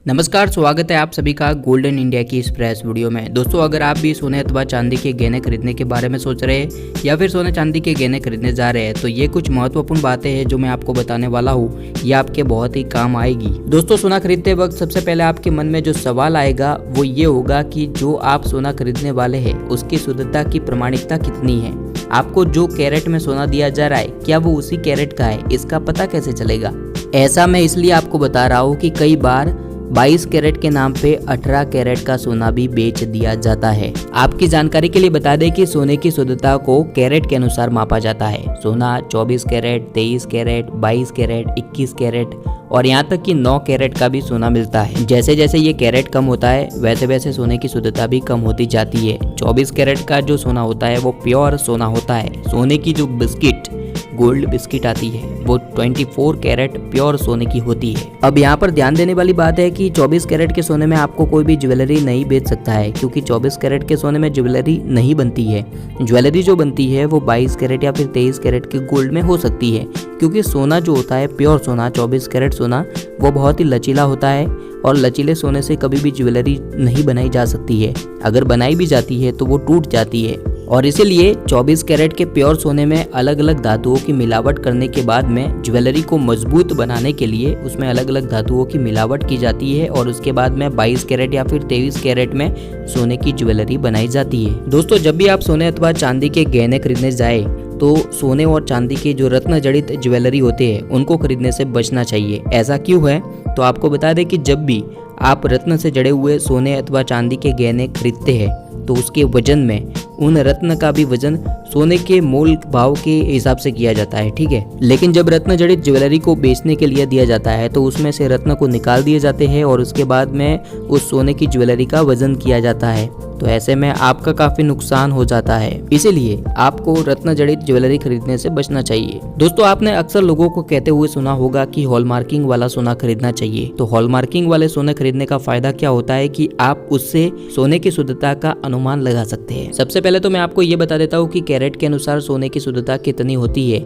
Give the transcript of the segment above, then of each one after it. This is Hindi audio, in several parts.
नमस्कार, स्वागत है आप सभी का गोल्डन इंडिया की इस फ्रेश वीडियो में। दोस्तों, अगर आप भी सोने अथवा चांदी के गहने खरीदने के बारे में सोच रहे हैं या फिर सोने चांदी के गहने खरीदने जा रहे हैं तो ये कुछ महत्वपूर्ण बातें हैं जो मैं आपको बताने वाला हूँ। ये आपके बहुत ही काम आएगी। दोस्तों, सोना खरीदते वक्त सबसे पहले आपके मन में जो सवाल आएगा वो ये होगा कि जो आप सोना खरीदने वाले हैं उसकी शुद्धता की प्रामाणिकता कितनी है। आपको जो कैरेट में सोना दिया जा रहा है क्या वो उसी कैरेट का है, इसका पता कैसे चलेगा। ऐसा मैं इसलिए आपको बता रहा हूँ कि कई बार 22 कैरेट के नाम पे 18 कैरेट का सोना भी बेच दिया जाता है। आपकी जानकारी के लिए बता दें कि सोने की शुद्धता को कैरेट के अनुसार मापा जाता है। सोना 24 कैरेट, 23 कैरेट, 22 कैरेट, 21 कैरेट और यहाँ तक कि 9 कैरेट का भी सोना मिलता है। जैसे जैसे ये कैरेट कम होता है वैसे वैसे सोने की शुद्धता भी कम होती जाती है। 24 कैरेट का जो सोना होता है वो प्योर सोना होता है। सोने की जो बिस्किट गोल्ड बिस्किट आती है वो 24 कैरेट प्योर सोने की होती है। अब यहाँ पर ध्यान देने वाली बात है कि 24 कैरेट के सोने में आपको कोई भी ज्वेलरी नहीं बेच सकता है, क्योंकि 24 कैरेट के सोने में ज्वेलरी नहीं बनती है। ज्वेलरी जो बनती है वो 22 कैरेट या फिर 23 कैरेट के गोल्ड में हो सकती है, क्योंकि सोना जो होता है प्योर सोना 24 कैरेट सोना वो बहुत ही लचीला होता है और लचीले सोने से कभी भी ज्वेलरी नहीं बनाई जा सकती है। अगर बनाई भी जाती है तो वो टूट जाती है और इसीलिए 24 कैरेट के प्योर सोने में अलग अलग धातुओं की मिलावट करने के बाद में ज्वेलरी को मजबूत बनाने के लिए उसमें अलग अलग धातुओं की मिलावट की जाती है और उसके बाद में 22 कैरेट या फिर 23 कैरेट में सोने की ज्वेलरी बनाई जाती है। दोस्तों, जब भी आप सोने अथवा चांदी के गहने खरीदने जाए तो सोने और चांदी के जो रत्न जड़ित ज्वेलरी होते हैं उनको खरीदने से बचना चाहिए। ऐसा क्यों है तो आपको बता दें कि जब भी आप रत्न से जड़े हुए सोने अथवा चांदी के गहने खरीदते हैं तो उसके वजन में उन रत्न का भी वजन सोने के मोल भाव के हिसाब से किया जाता है, ठीक है। लेकिन जब रत्न जड़ित ज्वेलरी को बेचने के लिए दिया जाता है तो उसमें से रत्न को निकाल दिए जाते हैं और उसके बाद में उस सोने की ज्वेलरी का वजन किया जाता है। तो ऐसे में आपका काफी नुकसान हो जाता है। इसीलिए आपको रत्न जड़ित ज्वेलरी खरीदने से बचना चाहिए। दोस्तों, आपने अक्सर लोगों को कहते हुए सुना होगा कि हॉलमार्किंग वाला सोना खरीदना चाहिए। तो हॉलमार्किंग वाले सोने खरीदने का फायदा क्या होता है कि आप उससे सोने की शुद्धता का अनुमान लगा सकते हैं। सबसे पहले तो मैं आपको ये बता देता हूँ कि कैरेट के अनुसार सोने की शुद्धता कितनी होती है।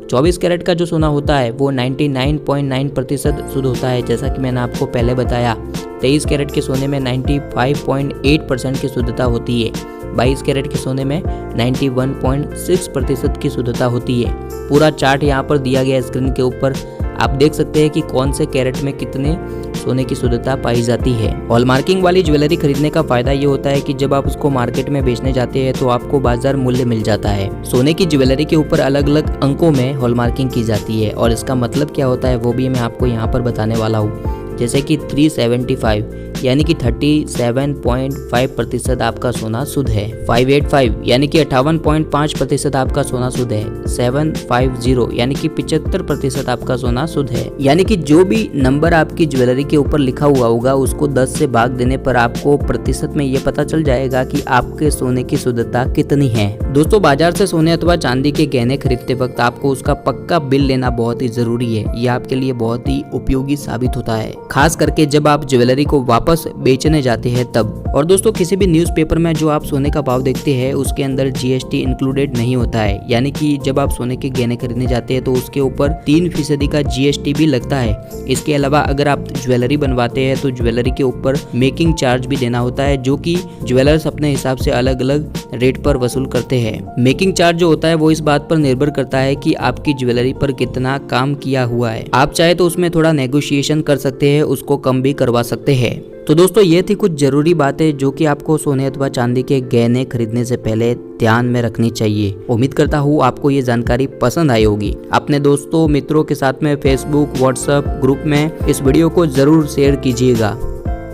24 कैरेट का जो सोना होता है वो 99.9% शुद्ध होता है, जैसा कि मैंने आपको पहले बताया। 23 कैरेट के सोने में 95.8% की शुद्धता होती है। 22 कैरेट के सोने में 91.6% की शुद्धता होती है। पूरा चार्ट यहाँ पर दिया गया स्क्रीन के ऊपर, आप देख सकते हैं कि कौन से कैरेट में कितने सोने की शुद्धता पाई जाती है। हॉलमार्किंग वाली ज्वेलरी खरीदने का फायदा ये होता है कि जब आप उसको मार्केट में बेचने जाते हैं तो आपको बाजार मूल्य मिल जाता है। सोने की ज्वेलरी के ऊपर अलग अलग अंकों में हॉलमार्किंग की जाती है और इसका मतलब क्या होता है वो भी मैं आपको यहाँ पर बताने वाला हूँ। जैसे कि 375 यानी कि 37.5% आपका सोना शुद्ध है। 585 यानी कि 58.5% आपका सोना शुद्ध है। 750 यानी कि 75% आपका सोना शुद्ध है। यानी कि जो भी नंबर आपकी ज्वेलरी के ऊपर लिखा हुआ होगा उसको 10 से भाग देने पर आपको प्रतिशत में ये पता चल जाएगा कि आपके सोने की शुद्धता कितनी है। दोस्तों, बाजार से सोने अथवा चांदी के गहने खरीदते वक्त आपको उसका पक्का बिल लेना बहुत ही जरूरी है। ये आपके लिए बहुत ही उपयोगी साबित होता है, खास करके जब आप ज्वेलरी को वापस बेचने जाते हैं तब। और दोस्तों, किसी भी न्यूज़पेपर में जो आप सोने का भाव देखते हैं उसके अंदर GST इंक्लूडेड नहीं होता है। यानी कि जब आप सोने के गहने खरीदने जाते हैं तो उसके ऊपर 3% का GST भी लगता है। इसके अलावा अगर आप ज्वेलरी बनवाते हैं तो ज्वेलरी के ऊपर मेकिंग चार्ज भी देना होता है, जो कि ज्वेलर्स अपने हिसाब से अलग अलग रेट पर वसूल करते हैं। मेकिंग चार्ज जो होता है वो इस बात पर निर्भर करता है कि आपकी ज्वेलरी पर कितना काम किया हुआ है। आप चाहे तो उसमें थोड़ा नेगोशिएशन कर सकते हैं, उसको कम भी करवा सकते हैं। तो दोस्तों, ये थी कुछ जरूरी बातें जो कि आपको सोने अथवा चांदी के गहने खरीदने से पहले ध्यान में रखनी चाहिए। उम्मीद करता हूँ आपको ये जानकारी पसंद आई होगी। अपने दोस्तों मित्रों के साथ में फेसबुक व्हाट्सएप ग्रुप में इस वीडियो को जरूर शेयर कीजिएगा।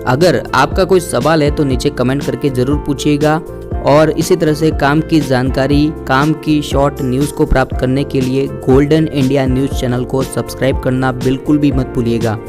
अगर आपका कोई सवाल है तो नीचे कमेंट करके जरूर पूछिएगा और इसी तरह से काम की जानकारी, काम की शॉर्ट न्यूज़ को प्राप्त करने के लिए गोल्डन इंडिया न्यूज़ चैनल को सब्सक्राइब करना बिल्कुल भी मत भूलिएगा।